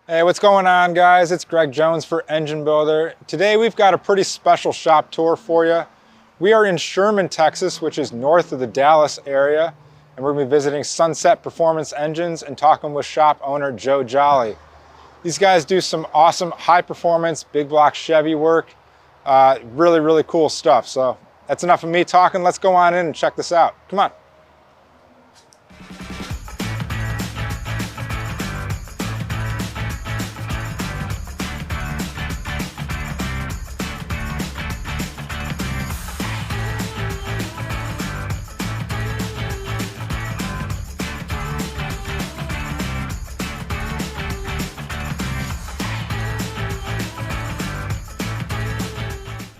Hey, what's going on, guys? It's Greg Jones for Engine Builder. Today we've got a pretty special shop tour for you. We are in Sherman, Texas, which is north of the Dallas area, and we're going to be visiting Sunset Performance Engines and talking with shop owner Joe Jolly. These guys do some awesome high-performance, big block Chevy work. Really cool stuff. So that's enough of me talking. Let's go on in and check this out. Come on.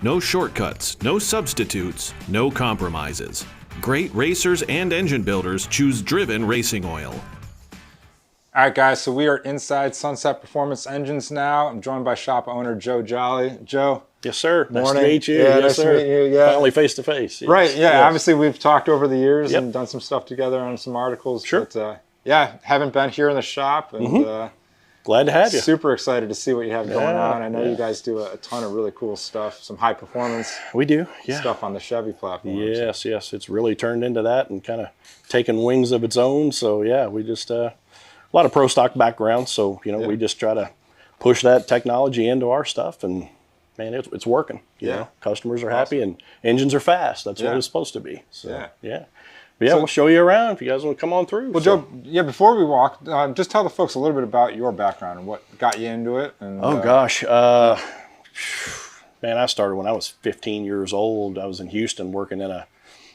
No shortcuts, no substitutes, no compromises. Great racers and engine builders choose Driven Racing Oil. All right, guys, so we are inside Sunset Performance Engines now. I'm joined by shop owner Joe Jolly. Joe. Yes, sir. Morning. Nice to meet you. Yeah, yes, nice sir. to meet you. Yeah. Finally face to face. Yes. Right, yeah. Yes. Obviously, we've talked over the years Yep. and done some stuff together on some articles. Sure. But, yeah, haven't been here in the shop. And Glad to have you. super excited to see what you have going on. I know yeah. you guys do a ton of really cool stuff, some high performance We do. Yeah. stuff on the Chevy platform. Yes, yes. It's really turned into that and kind of taken wings of its own. So, yeah, we just, a lot of pro stock background. So, we just try to push that technology into our stuff. And, man, it's working. You know? Customers are happy and engines are fast. That's what it's supposed to be. So, yeah. But yeah, we'll show you around if you guys want to come on through. Well, Joe, before we walk, just tell the folks a little bit about your background and what got you into it. And, gosh. Man, I started when I was 15 years old. I was in Houston working in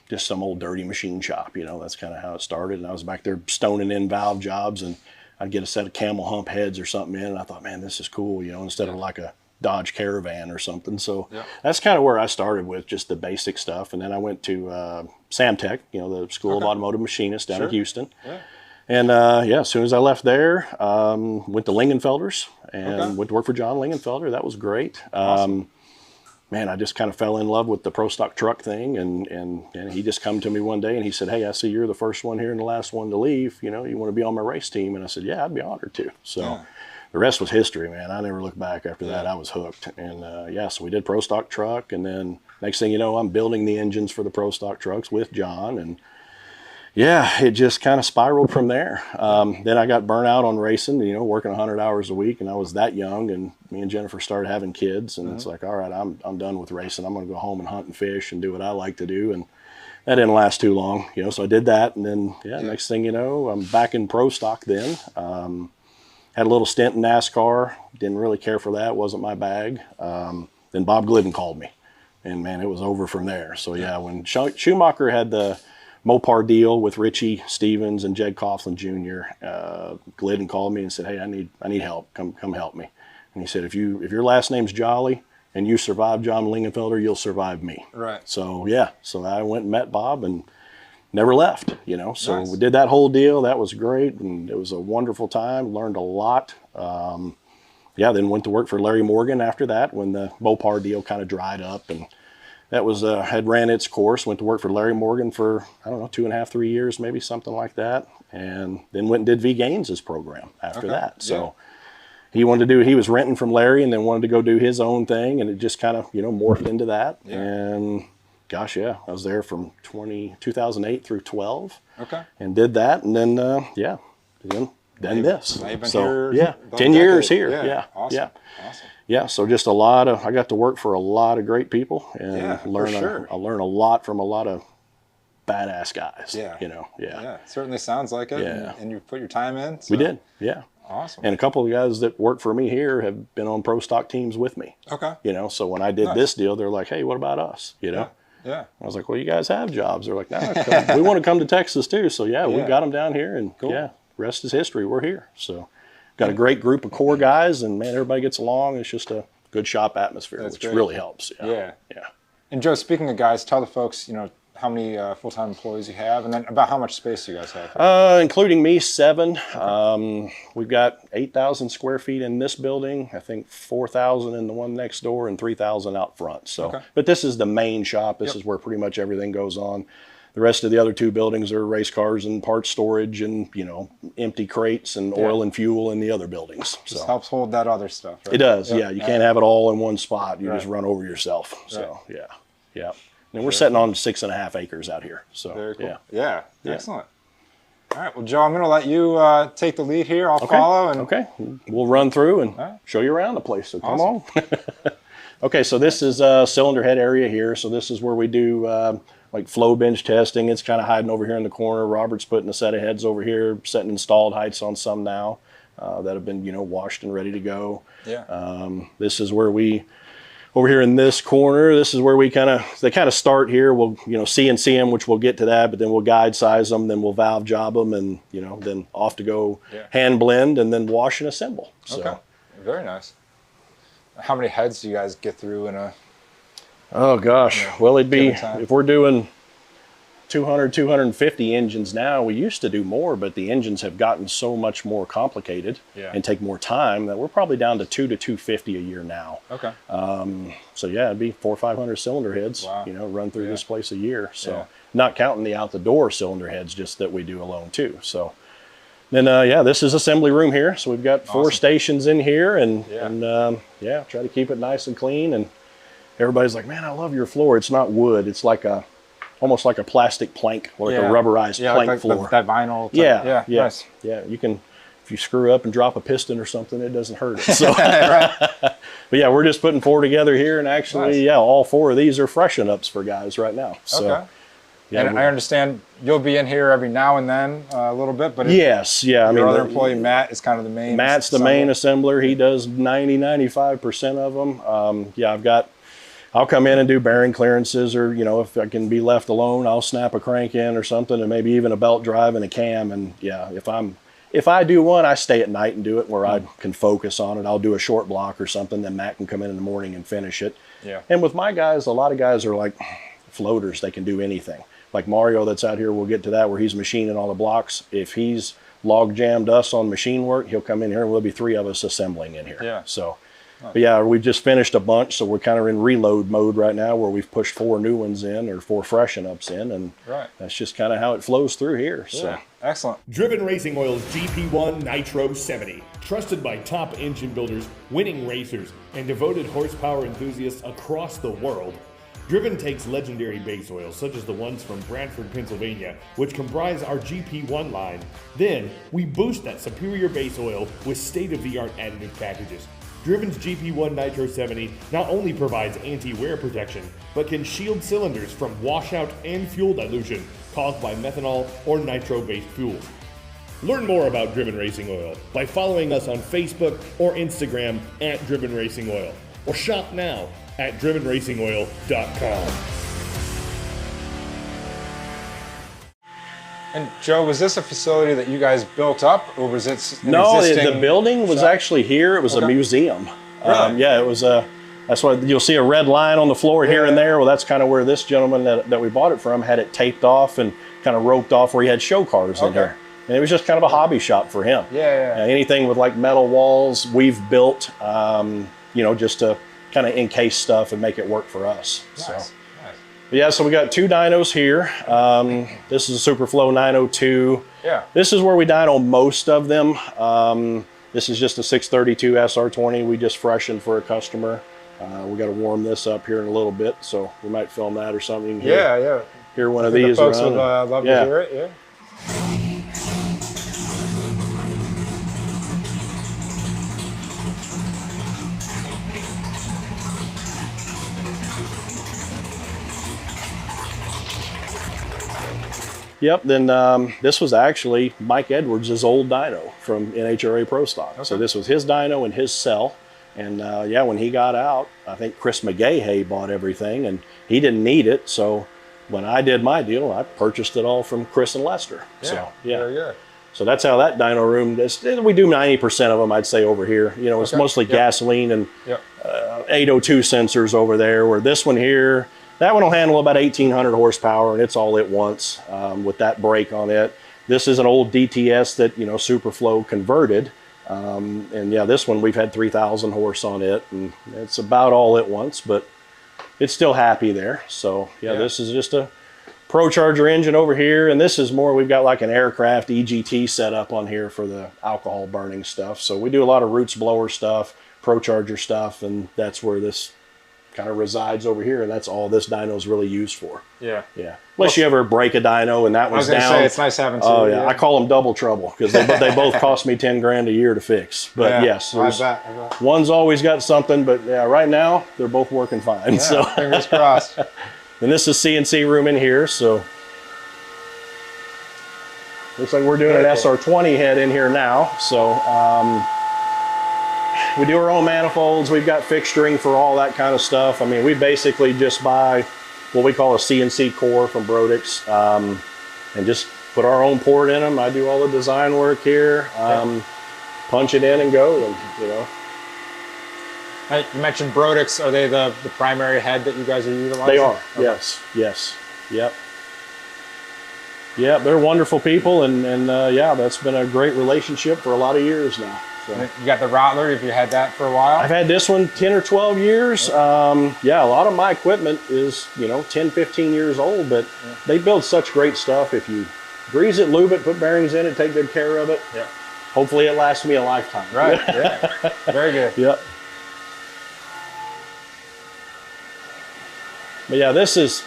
just some old dirty machine shop. That's kind of how it started. And I was back there stoning in valve jobs, and I'd get a set of camel hump heads or something in, and I thought, man, this is cool, instead of like a Dodge Caravan or something. So that's kind of where I started with just the basic stuff. And then I went to Samtech, the School of Automotive Machinists down in Houston. Yeah. And as soon as I left there, went to Lingenfelder's and went to work for John Lingenfelder. That was great. Awesome. Man, I just kind of fell in love with the pro stock truck thing. And he just come to me one day and he said, hey, I see you're the first one here and the last one to leave. You want to be on my race team? And I said, yeah, I'd be honored to. So the rest was history, man. I never looked back after that. I was hooked. And so we did pro stock truck. And then next thing you know, I'm building the engines for the pro stock trucks with John. And yeah, it just kind of spiraled from there. Then I got burnt out on racing, working 100 hours a week. And I was that young. And me and Jennifer started having kids. And it's like, all right, I'm done with racing. I'm going to go home and hunt and fish and do what I like to do. And that didn't last too long, so I did that. And then, next thing you know, I'm back in pro stock then. Had a little stint in NASCAR. Didn't really care for that. Wasn't my bag. Then Bob Glidden called me. And, man, it was over from there. So, when Schumacher had the Mopar deal with Richie Stevens and Jed Coughlin Jr., Glidden called me and said, hey, I need help. Come help me. And he said, if your last name's Jolly and you survive John Lingenfelder, you'll survive me. Right. So, so I went and met Bob and never left, So Nice. we did that whole deal. That was great, and it was a wonderful time. Learned a lot. Then went to work for Larry Morgan after that when the Mopar deal kind of dried up, and that was had ran its course. Went to work for Larry Morgan for 2.5, 3 years, maybe something like that, and then went and did V. Gaines's program after that. So he was renting from Larry, and then wanted to go do his own thing, and it just kind of morphed into that. And gosh, I was there from 2008 through 12. Okay. And did that, and then then this. Now you've been so here 10 years here. Yeah. Awesome. Yeah. So just I got to work for a lot of great people and I learn a lot from a lot of badass guys. Yeah. Yeah. It certainly sounds like it. Yeah. And you put your time in. So. We did. Yeah. Awesome. And a couple of guys that work for me here have been on pro stock teams with me. Okay. So when I did this deal, they're like, hey, what about us? Yeah. I was like, well, you guys have jobs. They're like, no, we want to come to Texas too. So we got them down here, and rest is history. We're here. So got a great group of core guys, and man, everybody gets along. It's just a good shop atmosphere, which really helps. Yeah. And Joe, speaking of guys, tell the folks, how many full-time employees you have, and then about how much space you guys have. Including me, 7. We've got 8,000 square feet in this building. I think 4,000 in the one next door, and 3,000 out front. So, but this is the main shop. This is where pretty much everything goes on. The rest of the other 2 buildings are race cars and parts storage and, you know, empty crates and oil and fuel in the other buildings. Just helps hold that other stuff, right? It does, yeah. You can't have it all in one spot. You Right. just run over yourself. So, yeah. And we're sitting on 6.5 acres out here. So, Very cool. yeah. Excellent. All right, well, Joe, I'm going to let you take the lead here. I'll follow. And Okay, we'll run through and show you around the place, so come on. Okay, so this is a cylinder head area here. So this is where we do like flow bench testing. It's kind of hiding over here in the corner. Robert's putting a set of heads over here, setting installed heights on some now that have been, you know, washed and ready to go. Yeah. This is where we, over here in this corner, this is where we they kind of start here. We'll, you know, CNC them, which we'll get to that, but then we'll guide size them, then we'll valve job them, and, you know, then off to go hand blend and then wash and assemble. So. Okay, very nice. How many heads do you guys get through in a... Oh gosh, well, it'd be, time? if we're doing 200, 250 engines now, we used to do more, but the engines have gotten so much more complicated and take more time that we're probably down to 200 to 250 a year now. Okay. So yeah, it'd be 400 or 500 cylinder heads, you know, run through this place a year. So not counting the out the door cylinder heads, just that we do alone too. So then, yeah, this is assembly room here. So we've got 4 stations in here and try to keep it nice and clean. And everybody's like, man, I love your floor. It's not wood. It's like almost like a plastic plank, or like a rubberized plank floor. That vinyl. Yeah. Nice. Yeah, you can, if you screw up and drop a piston or something, it doesn't hurt it. So, but yeah, we're just putting 4 together here, and actually, all 4 of these are freshen ups for guys right now. So, yeah, and I understand you'll be in here every now and then a little bit, but yes, I mean, other employee Matt is kind of the main. Matt's the main assembler. He does 95% of them. I'll come in and do bearing clearances, or, you know, if I can be left alone, I'll snap a crank in or something, and maybe even a belt drive and a cam. And yeah, if I do one, I stay at night and do it where I can focus on it. I'll do a short block or something, then Matt can come in the morning and finish it. Yeah. And with my guys, a lot of guys are like floaters. They can do anything. Like Mario that's out here, we'll get to that, where he's machining all the blocks. If he's log jammed us on machine work, he'll come in here and we'll be 3 of us assembling in here. Yeah. So. But yeah, we've just finished a bunch, so we're kind of in reload mode right now, where we've pushed 4 new ones in, or 4 freshen ups in, and that's just kind of how it flows through here. So excellent. Driven Racing Oil's GP1 Nitro 70, trusted by top engine builders, winning racers, and devoted horsepower enthusiasts across the world. Driven takes legendary base oils, such as the ones from Brantford, Pennsylvania, which comprise our GP1 line. Then, we boost that superior base oil with state-of-the-art additive packages. Driven's GP1 Nitro 70 not only provides anti-wear protection, but can shield cylinders from washout and fuel dilution caused by methanol or nitro-based fuels. Learn more about Driven Racing Oil by following us on Facebook or Instagram at Driven Racing Oil, or shop now at drivenracingoil.com. And Joe, was this a facility that you guys built up, or was it No, the building was actually here. It was a museum. Really? Yeah, it was that's why you'll see a red line on the floor here and there. Well, that's kind of where this gentleman that we bought it from had it taped off and kind of roped off, where he had show cars in here. And it was just kind of a hobby shop for him. Anything with like metal walls, we've built, you know, just to kind of encase stuff and make it work for us. So. Yeah, so we got 2 dynos here. This is a Superflow 902. Yeah. This is where we dyno most of them. This is just a 632 SR20 we just freshened for a customer. We got to warm this up here in a little bit, so we might film that or something. Hear one of these. The folks would love to hear it. Yep, then this was actually Mike Edwards' old dyno from NHRA Pro Stock. Okay. So this was his dyno and his cell. And yeah, when he got out, I think Chris McGahey bought everything, and he didn't need it. So when I did my deal, I purchased it all from Chris and Lester. So, very good. So that's how that dyno room is. We do 90% of them, I'd say, over here. You know, it's mostly gasoline and 802 sensors over there, where this one here, that one will handle about 1,800 horsepower, and it's all at once with that brake on it. This is an old DTS that, you know, Superflow converted. And yeah, this one, we've had 3,000 horse on it, and it's about all at once, but it's still happy there. So yeah, this is just a Pro Charger engine over here, and this is more, we've got like an aircraft EGT set up on here for the alcohol burning stuff. So we do a lot of roots blower stuff, Pro Charger stuff, and that's where this kind of resides over here, and that's all this dyno is really used for. Yeah. Yeah. Unless you ever break a dyno and that one's down. I was gonna say, it's nice having two. Oh yeah, I call them double trouble because they both cost me 10 grand a year to fix. But yes, I bet. One's always got something, but yeah, right now they're both working fine. Yeah, so fingers crossed. And this is CNC room in here, so looks like we're doing an SR20 head in here now. So we do our own manifolds. We've got fixturing for all that kind of stuff. I mean, we basically just buy what we call a CNC core from Brodix and just put our own port in them. I do all the design work here, punch it in and go, and you know. You mentioned Brodix. Are they the primary head that you guys are utilizing? They are, okay. yes, yep. Yeah, they're wonderful people, and yeah, that's been a great relationship for a lot of years now. So. You got the Rattler, if you had that for a while? I've had this one 10 or 12 years. Yeah, a lot of my equipment is, 10, 15 years old, but they build such great stuff. If you grease it, lube it, put bearings in it, take good care of it, hopefully it lasts me a lifetime. Right, yeah, very good. Yep. But yeah, this is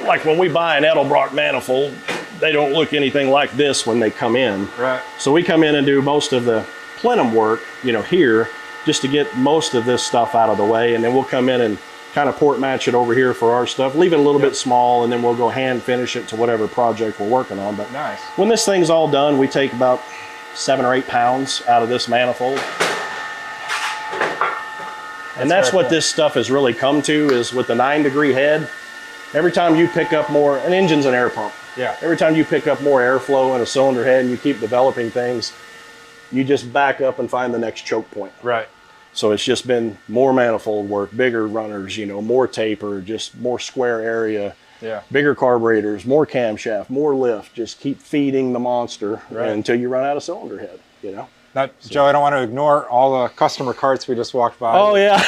like when we buy an Edelbrock manifold, they don't look anything like this when they come in. Right. So we come in and do most of the plenum work, here, just to get most of this stuff out of the way, and then we'll come in and kind of port match it over here for our stuff, leave it a little bit small, and then we'll go hand finish it to whatever project we're working on. But nice. When this thing's all done, we take about 7 or 8 pounds out of this manifold. And that's what this stuff has really come to, is with the 9-degree head. Every time you pick up more, an engine's an air pump. Yeah. Every time you pick up more airflow in a cylinder head and you keep developing things, you just back up and find the next choke point. Right. So it's just been more manifold work, bigger runners, more taper, just more square area, bigger carburetors, more camshaft, more lift. Just keep feeding the monster until you run out of cylinder head, Now, Joe, I don't want to ignore all the customer carts we just walked by. Oh, yeah.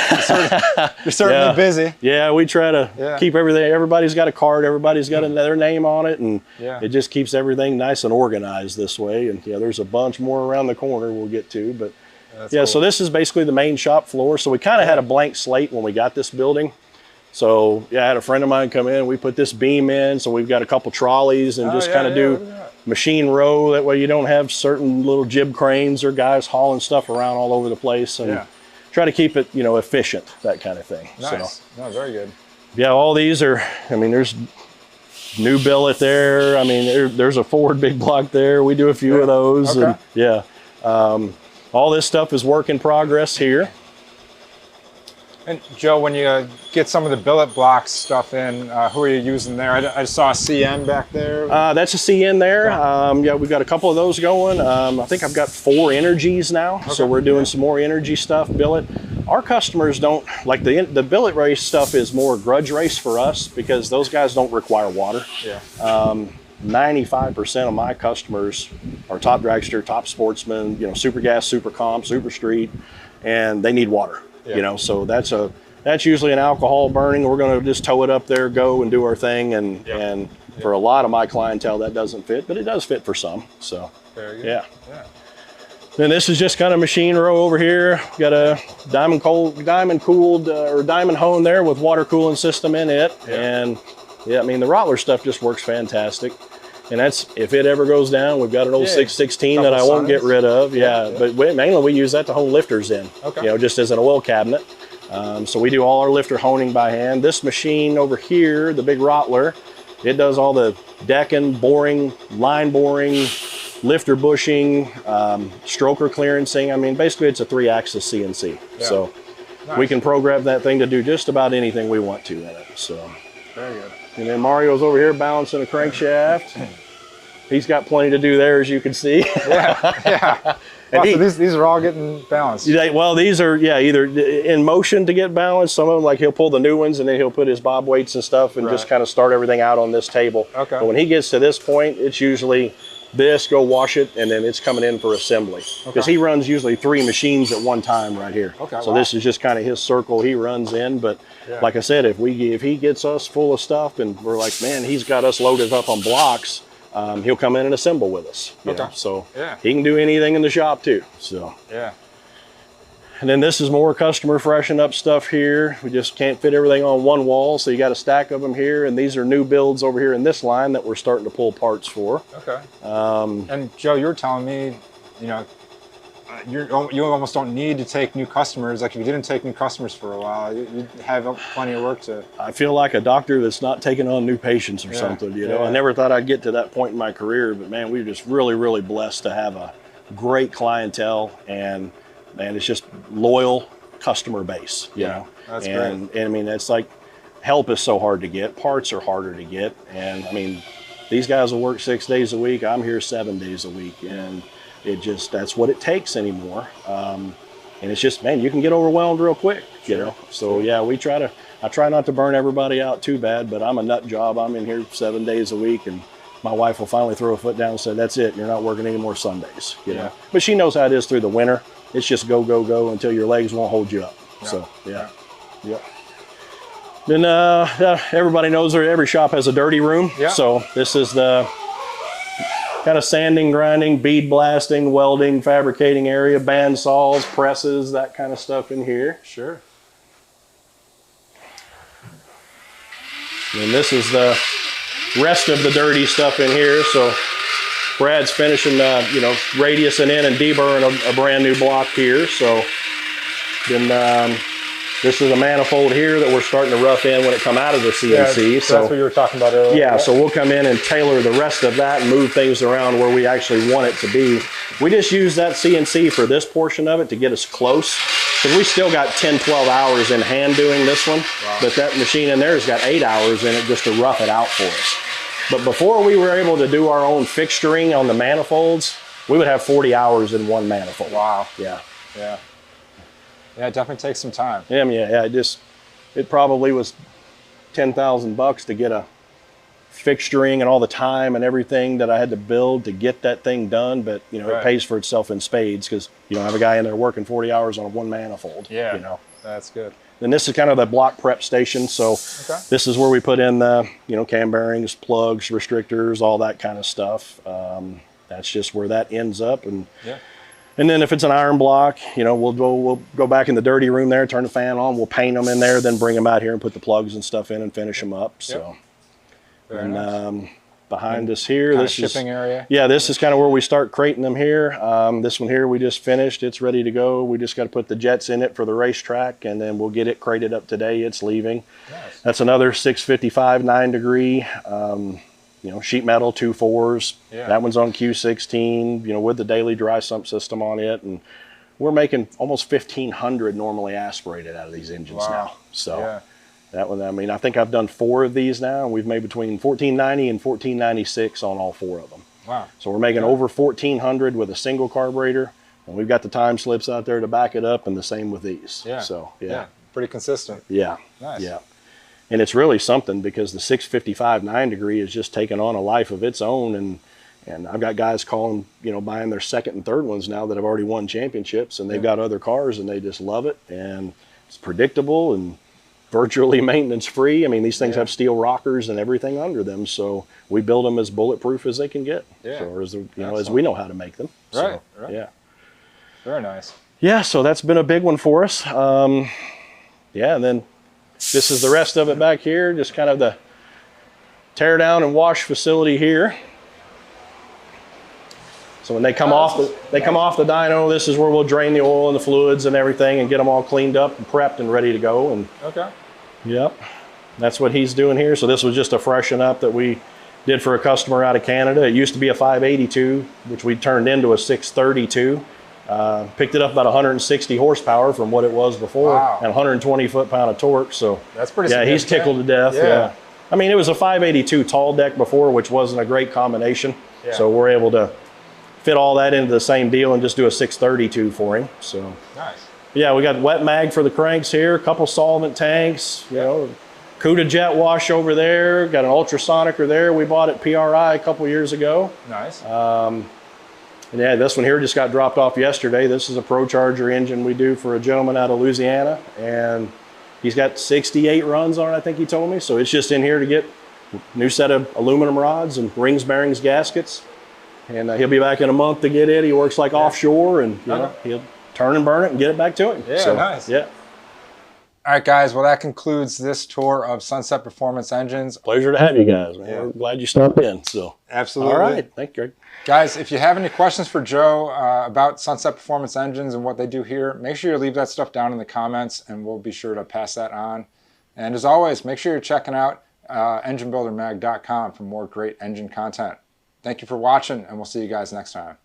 You're certainly busy. Yeah, we try to keep everything. Everybody's got a cart. Everybody's got their name on it. And it just keeps everything nice and organized this way. And there's a bunch more around the corner we'll get to. But cool. So this is basically the main shop floor. So we kind of had a blank slate when we got this building. So I had a friend of mine come in. We put this beam in. So we've got a couple trolleys and just kind of do machine row. That way you don't have certain little jib cranes or guys hauling stuff around all over the place, and try to keep it, efficient, that kind of thing. Nice. So, no, very good. Yeah, all these are, there's new billet there. There's a Ford big block there. We do a few of those. Okay. And all this stuff is work in progress here. And Joe, when you get some of the billet blocks stuff in, who are you using there? I saw a CN back there. That's a CN there. We've got a couple of those going. I think I've got 4 energies now. So we're doing some more energy stuff, billet. Our customers don't, like the billet race stuff is more grudge race for us because those guys don't require water. 95% of my customers are top dragster, top sportsmen, super gas, super comp, super street, and they need water. So that's usually an alcohol burning. We're going to just tow it up there, go and do our thing. And for a lot of my clientele, that doesn't fit, but it does fit for some. So, very good. Then this is just kind of machine row over here. Got a diamond cooled or diamond hone there with water cooling system in it. And the Rattler stuff just works fantastic. And that's, if it ever goes down, we've got an old 616 that I won't get rid of. But mainly we use that to hone lifters in, just as an oil cabinet. So we do all our lifter honing by hand. This machine over here, the big Rattler, it does all the decking, boring, line boring, lifter bushing, stroker clearancing. Basically it's a 3-axis CNC. So we can program that thing to do just about anything we want to in it. So very good. And then Mario's over here balancing a crankshaft. He's got plenty to do there, as you can see. And so these are all getting balanced. Well, these are, either in motion to get balanced. Some of them, like he'll pull the new ones and then he'll put his bob weights and stuff and just kind of start everything out on this table. But when he gets to this point, it's usually this, go wash it, and then it's coming in for assembly. Because he runs usually 3 machines at one time right here. Okay, so this is just kind of his circle he runs in. But like I said, if he gets us full of stuff and we're like, man, he's got us loaded up on blocks, he'll come in and assemble with us. You know? So he can do anything in the shop too. So and then this is more customer freshen up stuff here. We just can't fit everything on one wall, so you got a stack of them here. And these are new builds over here in this line that we're starting to pull parts for. Okay. And Joe, you were telling me, you know, you almost don't need to take new customers. Like if you didn't take new customers for a while, you'd have plenty of work to. I feel like a doctor that's not taking on new patients or something. You know, I never thought I'd get to that point in my career, but man, we're just really, really blessed to have a great clientele and. Man, it's just loyal customer base, you know. That's great. And I mean, it's like help is so hard to get. Parts are harder to get. And I mean, these guys will work 6 days a week. I'm here 7 days a week. And it just, that's what it takes anymore. And it's just, man, you can get overwhelmed real quick, you know. So yeah, I try not to burn everybody out too bad, but I'm a nut job. I'm in here 7 days a week, and my wife will finally throw a foot down and say, that's it. You're not working any more Sundays, you know. But she knows how it is through the winter. It's just go, go, go until your legs won't hold you up. So, Then everybody knows every shop has a dirty room. So this is the kind of sanding, grinding, bead blasting, welding, fabricating area, band saws, presses, that kind of stuff in here. Sure. And this is the rest of the dirty stuff in here. So Brad's finishing, you know, radiusing in and deburring a brand new block here. So then this is a manifold here that we're starting to rough in when it come out of the CNC. So that's what you were talking about earlier. Yeah, so we'll come in and tailor the rest of that and move things around where we actually want it to be. We just use that CNC for this portion of it to get us close. Because we still got 10, 12 hours in hand doing this one. But that machine in there has got 8 hours in it just to rough it out for us. But before we were able to do our own fixturing on the manifolds, we would have 40 hours in one manifold. Wow. Yeah. Yeah. Yeah, it definitely takes some time. Yeah, it probably was $10,000 to get a fixturing and all the time and everything that I had to build to get that thing done. But, you know, it pays for itself in spades because you don't have a guy in there working 40 hours on one manifold. Yeah, you know. That's good. Then this is kind of the block prep station. So this is where we put in the, you know, cam bearings, plugs, restrictors, all that kind of stuff. That's just where that ends up. And then if it's an iron block, you know, we'll go back in the dirty room there, turn the fan on, we'll paint them in there, then bring them out here and put the plugs and stuff in and finish them up. So, behind us here, this is shipping area. Yeah, this is kind of where we start crating them here. This one here we just finished. It's ready to go. We just got to put the jets in it for the racetrack, and then we'll get it crated up today. It's leaving. Nice. That's another 655 9 degree. You know, sheet metal 2.4s. That one's on Q16. You know, with the daily dry sump system on it, and we're making almost 1,500 normally aspirated out of these engines now. So. That one, I mean, I think I've done 4 of these now, and we've made between 1490 and 1496 on all 4 of them. Wow. So we're making over 1,400 with a single carburetor, and we've got the time slips out there to back it up, and the same with these. So, pretty consistent. Nice. Yeah. And it's really something because the 655 9 degree is just taking on a life of its own, and I've got guys calling, you know, buying their second and third ones now that have already won championships, and they've got other cars, and they just love it, and it's predictable and virtually maintenance free. I mean, these things have steel rockers and everything under them, so we build them as bulletproof as they can get, or as, you know, as we know how to make them. Right. Yeah. Very nice. Yeah, so that's been a big one for us. And then this is the rest of it back here, just kind of the tear down and wash facility here. So when they come off the dyno, this is where we'll drain the oil and the fluids and everything and get them all cleaned up and prepped and ready to go. And that's what he's doing here. So this was just a freshen up that we did for a customer out of Canada. It used to be a 582, which we turned into a 632. Picked it up about 160 horsepower from what it was before, and 120 foot-pound of torque. So that's pretty. Yeah, he's tickled to death. I mean, it was a 582 tall deck before, which wasn't a great combination. So we're able to fit all that into the same deal and just do a 632 for him. So nice. Yeah, we got wet mag for the cranks here, a couple solvent tanks, you know, CUDA jet wash over there. Got an ultrasonicer there. We bought at PRI a couple years ago. Nice. And yeah, this one here just got dropped off yesterday. This is a Pro Charger engine we do for a gentleman out of Louisiana, and he's got 68 runs on it, I think he told me. So it's just in here to get a new set of aluminum rods and rings, bearings, gaskets. And he'll be back in a month to get it. He works like offshore, and you know, he'll turn and burn it and get it back to him. Yeah, so, nice. Yeah. All right, guys. Well, that concludes this tour of Sunset Performance Engines. Pleasure to have you guys, man. Yeah. We're glad you stopped in. So Absolutely. All right. Thank you, Greg. Guys, if you have any questions for Joe about Sunset Performance Engines and what they do here, make sure you leave that stuff down in the comments, and we'll be sure to pass that on. And as always, make sure you're checking out enginebuildermag.com for more great engine content. Thank you for watching, and we'll see you guys next time.